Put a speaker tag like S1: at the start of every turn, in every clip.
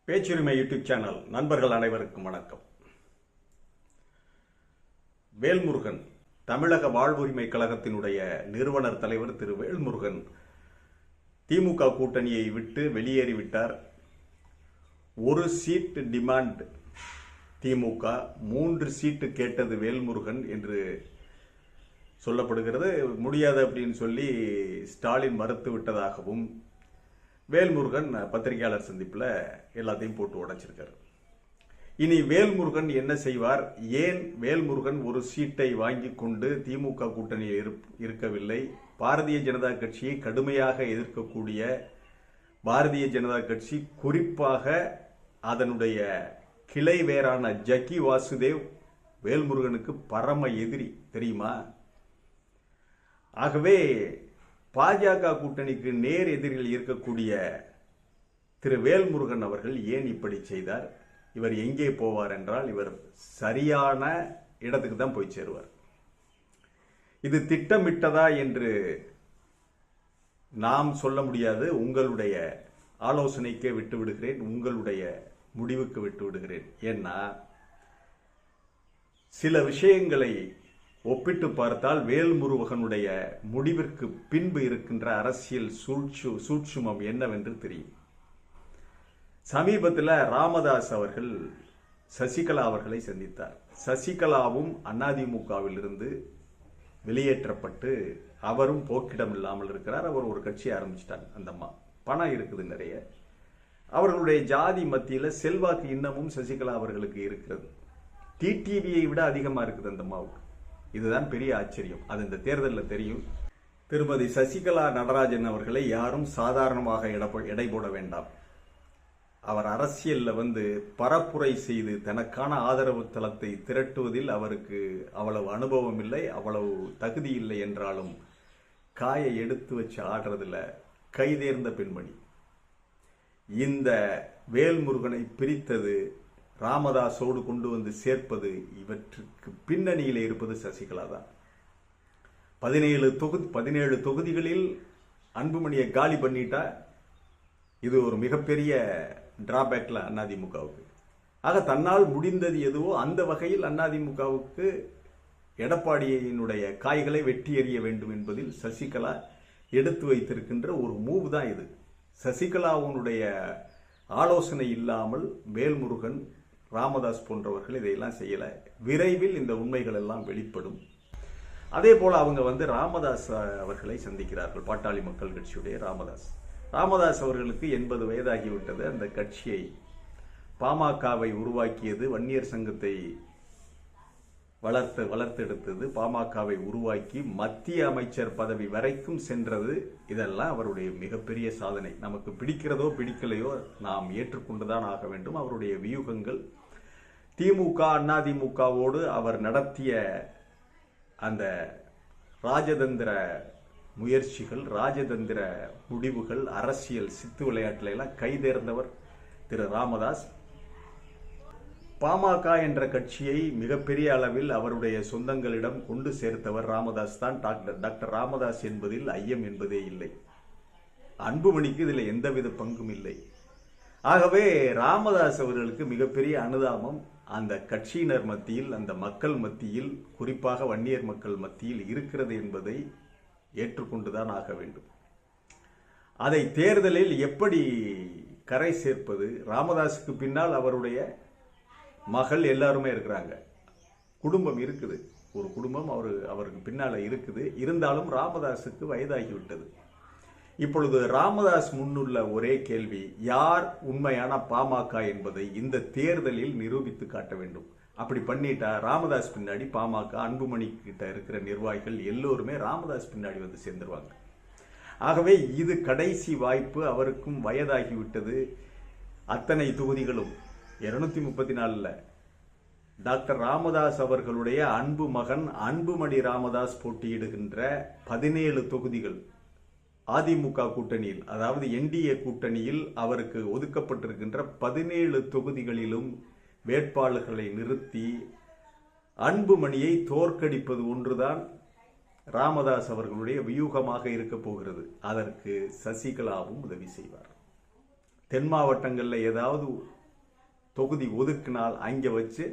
S1: பேச்சுரிமை YouTube channel நண்பர்கள் அனைவருக்கும் வணக்கம். வேல்முருகன் தமிழக வாழ்வுரிமை கழகத்தினுடைய நிறுவனர் தலைவர் திரு வேல்முருகன் திமுக கூட்டணியை விட்டு வெளியேறிவிட்டார். ஒரு சீட் டிமாண்ட் திமுக, 3 சீட்டு கேட்டது வேல்முருகன் என்று சொல்லப்படுகிறது. முடியாது அப்படின்னு சொல்லி ஸ்டாலின் மறுத்து விட்டதாகவும் வேல்முருகன் பத்திரிகையாளர் சந்திப்பில் எல்லாத்தையும் போட்டு உடைச்சிருக்காரு. இனி வேல்முருகன் என்ன செய்வார்? ஏன் வேல்முருகன் ஒரு சீட்டை வாங்கி கொண்டு திமுக கூட்டணியில் இருக்கவில்லை? பாரதிய ஜனதா கட்சியை கடுமையாக எதிர்க்கக்கூடிய பாரதிய ஜனதா கட்சி, குறிப்பாக அதனுடைய கிளை வேரான ஜக்கி வாசுதேவ் வேல்முருகனுக்கு பரம எதிரி தெரியுமா? ஆகவே பாஜக கூட்டணிக்கு நேர் எதிரில் இருக்கக்கூடிய திரு வேல்முருகன் அவர்கள் ஏன் இப்படி செய்தார்? இவர் எங்கே போவார் என்றால், இவர் சரியான இடத்துக்கு தான் போய் சேருவார். இது திட்டமிட்டதா என்று நாம் சொல்ல முடியாது. உங்களுடைய ஆலோசனைக்கே விட்டு விடுகிறேன், உங்களுடைய முடிவுக்கு விட்டு விடுகிறேன். ஏன்னா சில விஷயங்களை ஒப்பிட்டு பார்த்தால் வேல்முருகனுடைய முடிவிற்கு பின்பு இருக்கின்ற அரசியல் சூட்சுமம் என்னவென்று தெரியும். சமீபத்தில் ராமதாஸ் அவர்கள் சசிகலா அவர்களை சந்தித்தார். சசிகலாவும் அதிமுகவில் இருந்து வெளியேற்றப்பட்டு அவரும் போக்கிடம் இல்லாமல் இருக்கிறார். அவர் ஒரு கட்சி ஆரம்பிச்சிட்டாங்க. அந்த அம்மா பணம் இருக்குது நிறைய. அவர்களுடைய ஜாதி மத்தியில் செல்வாக்கு இன்னமும் சசிகலா அவர்களுக்கு இருக்கிறது. டிடிவியை விட அதிகமாக இருக்குது அந்த அம்மாவுக்கு. இதுதான் பெரிய ஆச்சரியம். அது இந்த தேர்தலில் தெரியும். திருமதி சசிகலா நடராஜன் அவர்களை யாரும் சாதாரணமாக எடை போட வேண்டாம். அவர் அரசியலில் பரப்புரை செய்து தனக்கான ஆதரவு தளத்தை திரட்டுவதில் அவருக்கு அவ்வளவு அனுபவம் இல்லை, அவ்வளவு தகுதி இல்லை என்றாலும் காயை எடுத்து வச்சு ஆடுறதுல கைதேர்ந்த பெண்மணி. இந்த வேல்முருகனை பிரித்தது, ராமதாஸோடு கொண்டு வந்து சேர்ப்பது, இவற்றுக்கு பின்னணியில் இருப்பது சசிகலா தான். 17 தொகுதிகளில் அன்புமணியை காலி பண்ணிட்டா இது ஒரு மிகப்பெரிய டிராபேக்ல அதிமுகவுக்கு. ஆக தன்னால் முடிந்தது எதுவோ அந்த வகையில் அதிமுகவுக்கு எடப்பாடியினுடைய காய்களை வெட்டி எறிய வேண்டும் என்பதில் சசிகலா எடுத்து வைத்திருக்கின்ற ஒரு மூவ் தான் இது. சசிகலாவுடைய ஆலோசனை இல்லாமல் வேல்முருகன், ராமதாஸ் போன்றவர்கள் இதையெல்லாம் செய்யல. விரைவில் இந்த உண்மைகள் எல்லாம் வெளிப்படும். அதே போல அவங்க ராமதாஸ் அவர்களை சந்திக்கிறார்கள். பாட்டாளி மக்கள் கட்சியுடைய ராமதாஸ் அவர்களுக்கு 80 வயதாகிவிட்டது. அந்த கட்சியை, பாமகவை உருவாக்கியது, வன்னியர் சங்கத்தை வளர்த்தெடுத்தது, பாமகவை உருவாக்கி மத்திய அமைச்சர் பதவி வரைக்கும் சென்றது. இதெல்லாம் அவருடைய மிகப்பெரிய சாதனை. நமக்கு பிடிக்கிறதோ பிடிக்கலையோ நாம் ஏற்றுக்கொண்டுதான் ஆக வேண்டும். அவருடைய வியூகங்கள், திமுக அதிமுகவோடு அவர் நடத்திய அந்த ராஜதந்திர முயற்சிகள், ராஜதந்திர முடிவுகள், அரசியல் சித்து விளையாட்டுல எல்லாம் கைதேர்ந்தவர் திரு ராமதாஸ். பாமக என்ற கட்சியை மிகப்பெரிய அளவில் அவருடைய சொந்தங்களிடம் கொண்டு சேர்த்தவர் ராமதாஸ் தான். டாக்டர் ராமதாஸ் என்பதில் ஐயம் என்பதே இல்லை. அன்புமணிக்கு இதில் எந்தவித பங்கும் இல்லை. ஆகவே ராமதாஸ் அவர்களுக்கு மிகப்பெரிய அனுதாபம் அந்த கட்சியினர் மத்தியில், அந்த மக்கள் மத்தியில், குறிப்பாக வன்னியர் மக்கள் மத்தியில் இருக்கிறது என்பதை ஏற்றுக்கொண்டுதான் ஆக வேண்டும். அதை தேர்தலில் எப்படி கரை சேர்ப்பது? ராமதாஸுக்கு பின்னால் அவருடைய மகள் எல்லாருமே இருக்கிறாங்க. குடும்பம் இருக்குது, ஒரு குடும்பம் அவருக்கு பின்னால இருக்குது. இருந்தாலும் ராமதாஸுக்கு வயதாகிவிட்டது. இப்பொழுது ராமதாஸ் முன்னுள்ள ஒரே கேள்வி, யார் உண்மையான பாமக என்பதை இந்த தேர்தலில் நிரூபித்து காட்ட வேண்டும். அப்படி பண்ணிட்டா ராமதாஸ் பின்னாடி பாமக, அன்புமணி கிட்ட இருக்கிற நிர்வாகிகள் எல்லோருமே ராமதாஸ் பின்னாடி சேர்ந்துருவாங்க. ஆகவே இது கடைசி வாய்ப்பு. அவருக்கும் வயதாகிவிட்டது. அத்தனை தொகுதிகளும் 234 டாக்டர் ராமதாஸ் அவர்களுடைய அன்பு மகன் அன்புமணி ராமதாஸ் போட்டியிடுகின்ற 17 தொகுதிகள் அதிமுக கூட்டணியில், அதாவது என்டிஏ கூட்டணியில் அவருக்கு ஒதுக்கப்பட்டிருக்கின்ற 17 தொகுதிகளிலும் வேட்பாளர்களை நிறுத்தி அன்புமணியை தோற்கடிப்பது ஒன்றுதான் ராமதாஸ் அவர்களுடைய வியூகமாக இருக்க போகிறது. அதற்கு சசிகலாவும் உதவி செய்வார். தென் மாவட்டங்களில் ஏதாவது தொகுதி ஒதுக்கினால் அங்கே வச்சு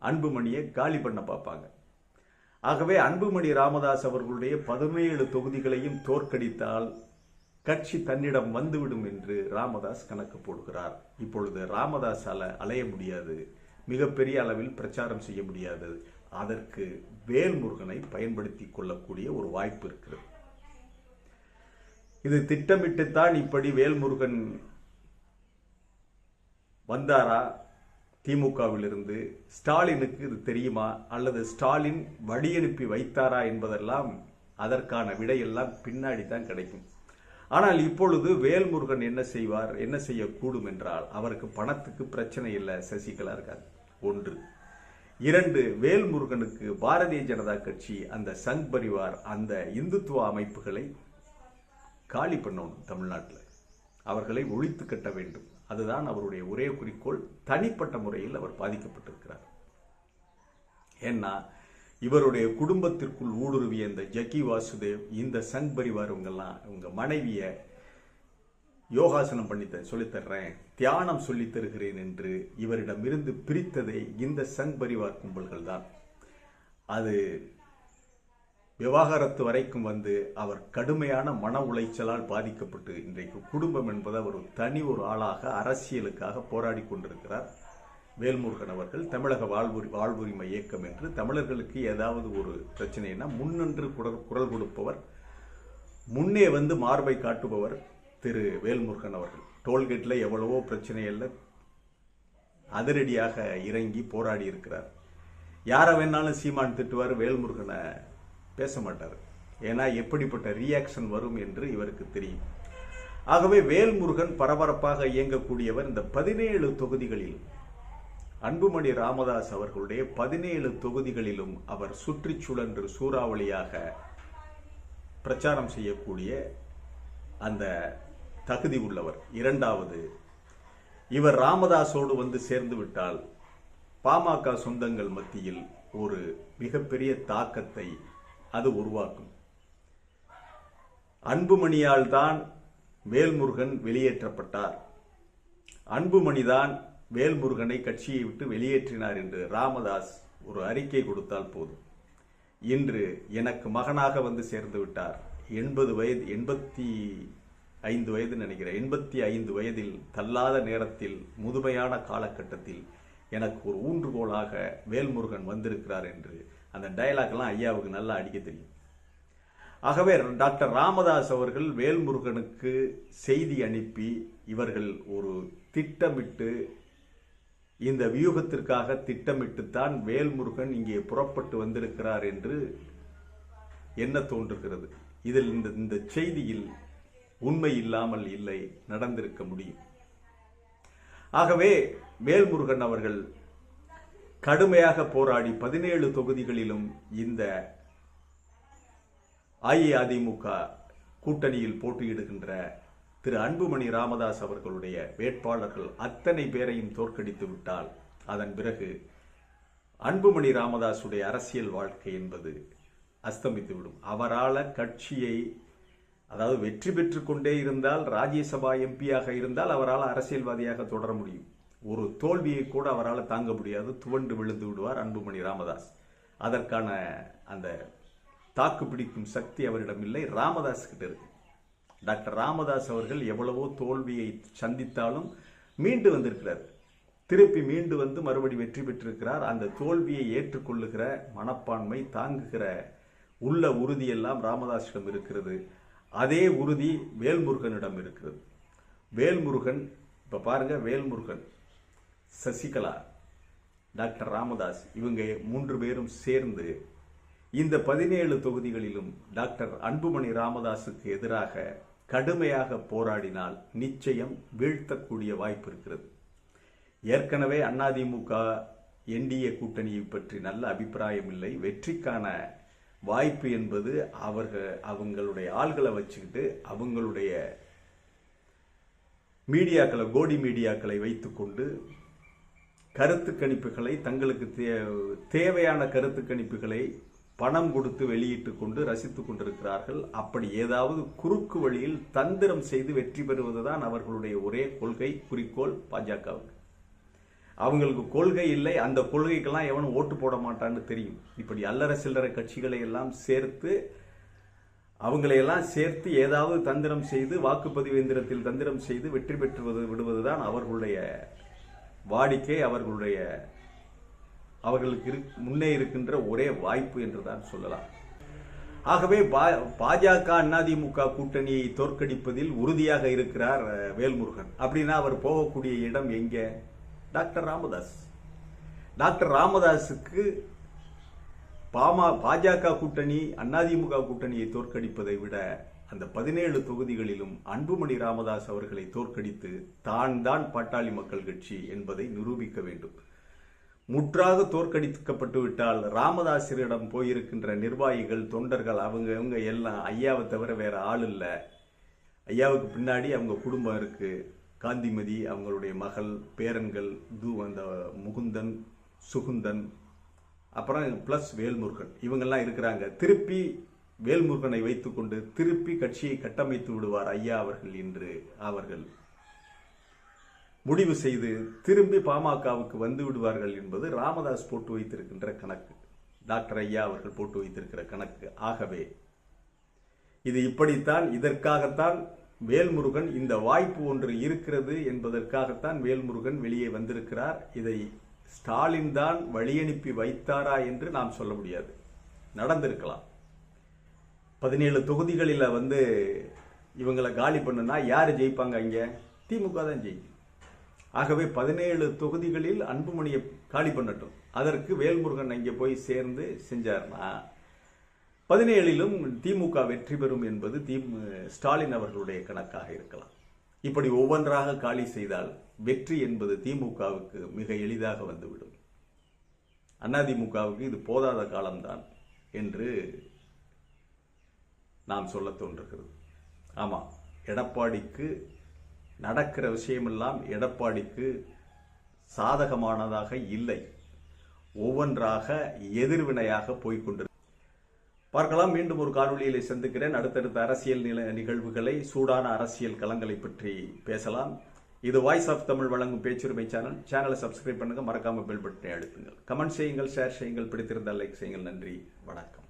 S1: அன்புமணியை காலி பண்ண பார்ப்பாங்க. ஆகவே அன்புமணி ராமதாஸ் அவர்களுடைய 17 தொகுதிகளையும் தோற்கடித்தால் கட்சி தன்னிடம் வந்துவிடும் என்று ராமதாஸ் கணக்கு போடுகிறார். இப்பொழுது ராமதாஸால அலைய முடியாது, மிகப்பெரிய அளவில் பிரச்சாரம் செய்ய முடியாது. அதற்கு வேல்முருகனை பயன்படுத்தி கொள்ளக்கூடிய ஒரு வாய்ப்பு இருக்கிறது. இது திட்டமிட்டுத்தான் இப்படி வேல்முருகன் வந்தாரா திமுகவிலிருந்து? ஸ்டாலினுக்கு இது தெரியுமா, அல்லது ஸ்டாலின் வழியனுப்பி வைத்தாரா என்பதெல்லாம் அதற்கான விடையெல்லாம் பின்னாடி தான் கிடைக்கும். ஆனால் இப்பொழுது வேல்முருகன் என்ன செய்வார், என்ன செய்யக்கூடும் என்றால், அவருக்கு பணத்துக்கு பிரச்சனை இல்லை, சசிகலா இருக்காது. 1. 2, வேல்முருகனுக்கு பாரதிய ஜனதா கட்சி, அந்த சங் பரிவார், அந்த இந்துத்துவ அமைப்புகளை காலி பண்ணணும். தமிழ்நாட்டில் அவர்களை ஒழித்து கட்ட வேண்டும். அதுதான் அவருடைய ஒரே குறிக்கோள். தனிப்பட்ட முறையில் அவர் பாதிக்கப்பட்டிருக்கிறார். ஏன்னா இவருடைய குடும்பத்திற்குள் ஊடுருவிய இந்த ஜக்கி வாசுதேவ், இந்த சங் பரிவார், இவங்க மனைவிய யோகாசனம் பண்ணி சொல்லித்தர்றேன், தியானம் சொல்லி தருகிறேன் என்று இவரிடமிருந்து பிரித்ததை இந்த சங் பரிவார் கும்பல்கள் தான். அது விவாகரத்து வரைக்கும் வந்து அவர் கடுமையான மன உளைச்சலால் பாதிக்கப்பட்டு இன்றைக்கு குடும்பம் என்பது அவர் ஒரு ஆளாக அரசியலுக்காக போராடி கொண்டிருக்கிறார். வேல்முருகன் அவர்கள் தமிழக வாழ்வுரிமை இயக்கம் என்று தமிழர்களுக்கு ஏதாவது ஒரு பிரச்சனைனா முன்னின்று குரல் கொடுப்பவர், முன்னே வந்து மார்பை காட்டுபவர் திரு வேல்முருகன் அவர்கள். டோல்கேட்டில் எவ்வளவோ பிரச்சனையில் அதிரடியாக இறங்கி போராடி இருக்கிறார். யாரை வேணாலும் சீமான் திட்டுவார், வேல்முருகனை பேச மாட்டார். ஏன்னா எப்படிப்பட்ட ரியாக்ஷன் வரும் என்று இவருக்கு தெரியும். ஆகவே வேல்முருகன் பரபரப்பாக இயங்கக்கூடியவர். இந்த 17 தொகுதிகளில் அன்புமணி ராமதாஸ் அவர்களுடைய 17 தொகுதிகளிலும் அவர் சுற்றி சுழன்று சூறாவளியாக பிரச்சாரம் செய்யக்கூடிய அந்த தகுதி உள்ளவர். 2வது, இவர் ராமதாஸோடு வந்து சேர்ந்து விட்டால் பாமக சொந்தங்கள் மத்தியில் ஒரு மிகப்பெரிய தாக்கத்தை அது உருவாக்கும். அன்புமணியால் தான் வேல்முருகன் வெளியேற்றப்பட்டார், அன்புமணிதான் வேல்முருகனை கட்சியை விட்டு வெளியேற்றினார் என்று ராமதாஸ் ஒரு அறிக்கை கொடுத்தால் போதும். இன்று எனக்கு மகனாக வந்து சேர்ந்து விட்டார், 80 வயது, 85 வயது நினைக்கிறேன், 85 வயதில் தள்ளாத நேரத்தில் முதுமையான காலகட்டத்தில் எனக்கு ஒரு ஊன்றுகோலாக வேல்முருகன் வந்திருக்கிறார் என்று அந்த டயலாக்லாம் ஐயாவுக்கு நல்லா அடிக்க தெரியும். ஆகவே டாக்டர் ராமதாஸ் அவர்கள் வேல்முருகனுக்கு செய்தி அனுப்பி இவர்கள் ஒரு திட்டமிட்டு, இந்த வியூகத்திற்காக திட்டமிட்டுத்தான் வேல்முருகன் இங்கே புறப்பட்டு வந்திருக்கிறார் என்று என்ன தோன்றுகிறது. இதில் இந்த செய்தியில் உண்மை இல்லாமல் இல்லை, நடந்திருக்க முடியும். ஆகவே வேல்முருகன் அவர்கள் கடுமையாக போராடி 17 தொகுதிகளிலும் இந்த அஇஅதிமுக கூட்டணியில் போட்டியிடுகின்ற திரு அன்புமணி ராமதாஸ் அவர்களுடைய வேட்பாளர்கள் அத்தனை பேரையும் தோற்கடித்து விட்டால் அதன் பிறகு அன்புமணி ராமதாசுடைய அரசியல் வாழ்க்கை என்பது அஸ்தமித்துவிடும். அவரால் கட்சியை, அதாவது வெற்றி பெற்று கொண்டே இருந்தால், ராஜ்யசபா எம்பியாக இருந்தால் அவரால் அரசியல்வாதியாக தொடர முடியும். ஒரு தோல்வியை கூட அவரால் தாங்க முடியாது, துவண்டு விழுந்து விடுவார் அன்புமணி ராமதாஸ். அதற்கான அந்த தாக்கு பிடிக்கும் சக்தி அவரிடம் இல்லை, ராமதாஸ் கிட்ட இருக்கு. டாக்டர் ராமதாஸ் அவர்கள் எவ்வளவோ தோல்வியை சந்தித்தாலும் மீண்டு வந்திருக்கிறார், திருப்பி மீண்டு வந்து மறுபடி வெற்றி பெற்றிருக்கிறார். அந்த தோல்வியை ஏற்றுக்கொள்ளுகிற மனப்பான்மை, தாங்குகிற உள்ள உறுதியெல்லாம் ராமதாஸிடம் இருக்கிறது. அதே உறுதி வேல்முருகனிடம் இருக்கிறது. வேல்முருகன் இப்ப பாருங்க, வேல்முருகன், சசிகலா, டாக்டர் ராமதாஸ், இவங்க 3 பேரும் சேர்ந்து இந்த 17 தொகுதிகளிலும் டாக்டர் அன்புமணி ராமதாஸுக்கு எதிராக கடுமையாக போராடினால் நிச்சயம் வீழ்த்தக்கூடிய வாய்ப்பு இருக்கிறது. ஏற்கனவே அதிமுக என்டிஏ கூட்டணியை பற்றி நல்ல அபிப்பிராயம் இல்லை. வெற்றிக்கான வாய்ப்பு என்பது அவங்களுடைய ஆள்களை வச்சுக்கிட்டு, அவங்களுடைய மீடியாக்களை, கோடி மீடியாக்களை வைத்துக்கொண்டு கருத்து கணிப்புகளை, தங்களுக்கு தேவையான கருத்து கணிப்புகளை பணம் கொடுத்து வெளியிட்டு கொண்டு ரசித்துக் கொண்டிருக்கிறார்கள். அப்படி ஏதாவது குறுக்கு வழியில் தந்திரம் செய்து வெற்றி பெறுவதுதான் அவர்களுடைய ஒரே கொள்கை, குறிக்கோள். பாஜகவுக்கு அவங்களுக்கு கொள்கை இல்லை. அந்த கொள்கைக்கெல்லாம் எவனும் ஓட்டு போட மாட்டான்னு தெரியும். இப்படி அல்லற சில்லற கட்சிகளை எல்லாம் சேர்த்து அவங்களையெல்லாம் சேர்த்து ஏதாவது தந்திரம் செய்து வாக்குப்பதிவு எந்திரத்தில் தந்திரம் செய்து வெற்றி பெற்று விடுவதுதான் அவர்களுடைய வாடிக்கை, அவர்களுக்கு முன்னே இருக்கின்ற ஒரே வாய்ப்பு என்றுதான் சொல்லலாம். ஆகவே பாஜக அதிமுக கூட்டணியை தோற்கடிப்பதில் உறுதியாக இருக்கிறார் வேல்முருகன். அப்படின்னா அவர் போகக்கூடிய இடம் எங்க? டாக்டர் ராமதாஸ். டாக்டர் ராமதாஸுக்கு பாஜக கூட்டணி அதிமுக கூட்டணியை தோற்கடிப்பதை விட அந்த 17 தொகுதிகளிலும் அன்புமணி ராமதாஸ் அவர்களை தோற்கடித்து தான் பாட்டாளி மக்கள் கட்சி என்பதை நிரூபிக்க வேண்டும். முற்றாக தோற்கடிக்கப்பட்டு விட்டால் ராமதாஸரிடம் போயிருக்கின்ற நிர்வாகிகள், தொண்டர்கள், அவங்க எல்லாம் ஐயாவை தவிர வேற ஆள் இல்லை. ஐயாவுக்கு பின்னாடி அவங்க குடும்பம் இருக்கு. காந்திமதி, அவங்களுடைய மகள், பேரன்கள், அந்த முகுந்தன், சுகுந்தன், அப்புறம் பிளஸ் வேல்முருகன், இவங்கெல்லாம் இருக்கிறாங்க. திருப்பி வேல்முருகனை வைத்துக்கொண்டு திருப்பி கட்சியை கட்டமைத்து விடுவார் ஐயா அவர்கள் என்று அவர்கள் முடிவு செய்து திரும்பி பாமகவுக்கு வந்து விடுவார்கள் என்பது ராமதாஸ் போட்டு வைத்திருக்கின்ற கணக்கு, டாக்டர் ஐயா அவர்கள் போட்டு வைத்திருக்கிற கணக்கு. ஆகவே இது இப்படித்தான், இதற்காகத்தான் வேல்முருகன், இந்த வாய்ப்பு ஒன்று இருக்கிறது என்பதற்காகத்தான் வேல்முருகன் வெளியே வந்திருக்கிறார். இதை ஸ்டாலின் தான் வழியனுப்பி வைத்தாரா என்று நாம் சொல்ல முடியாது. நடந்திருக்கலாம். 17 தொகுதிகளில் இவங்களை காலி பண்ணுனா யாரு ஜெயிப்பாங்க? இங்க திமுக தான் ஜெயிக்கும். ஆகவே 17 தொகுதிகளில் அன்புமணியை காலி பண்ணட்டும். அதற்கு வேல்முருகன் இங்கே போய் சேர்ந்து செஞ்சார்னா 17லும் திமுக வெற்றி பெறும் என்பது ஸ்டாலின் அவர்களுடைய கணக்காக இருக்கலாம். இப்படி ஒவ்வொன்றாக காலி செய்தால் வெற்றி என்பது திமுகவுக்கு மிக எளிதாக வந்துவிடும். அதிமுகவுக்கு இது போதாத காலம்தான் என்று நாம் சொல்ல தோன்றுகிறது. ஆமா, எடப்பாடிக்கு நடக்கிற விஷயமெல்லாம் எடப்பாடிக்கு சாதகமானதாக இல்லை. ஒவ்வொன்றாக எதிர்வினையாக போய்கொண்டு பார்க்கலாம். மீண்டும் ஒரு காணொளியிலே சந்திக்கிறேன். அடுத்தடுத்த அரசியல் நிகழ்வுகளை, சூடான அரசியல் களங்களை பற்றி பேசலாம். இது வாய்ஸ் ஆஃப் தமிழ் வழங்கும் பேச்சுரிமை சேனலை சப்ஸ்கிரைப் பண்ணுங்க. மறக்காம பெல் பட்டனை அழுத்துங்கள். கமெண்ட் செய்யுங்கள், ஷேர் செய்யுங்கள். பிடித்திருந்தால் லைக் செய்யுங்கள். நன்றி, வணக்கம்.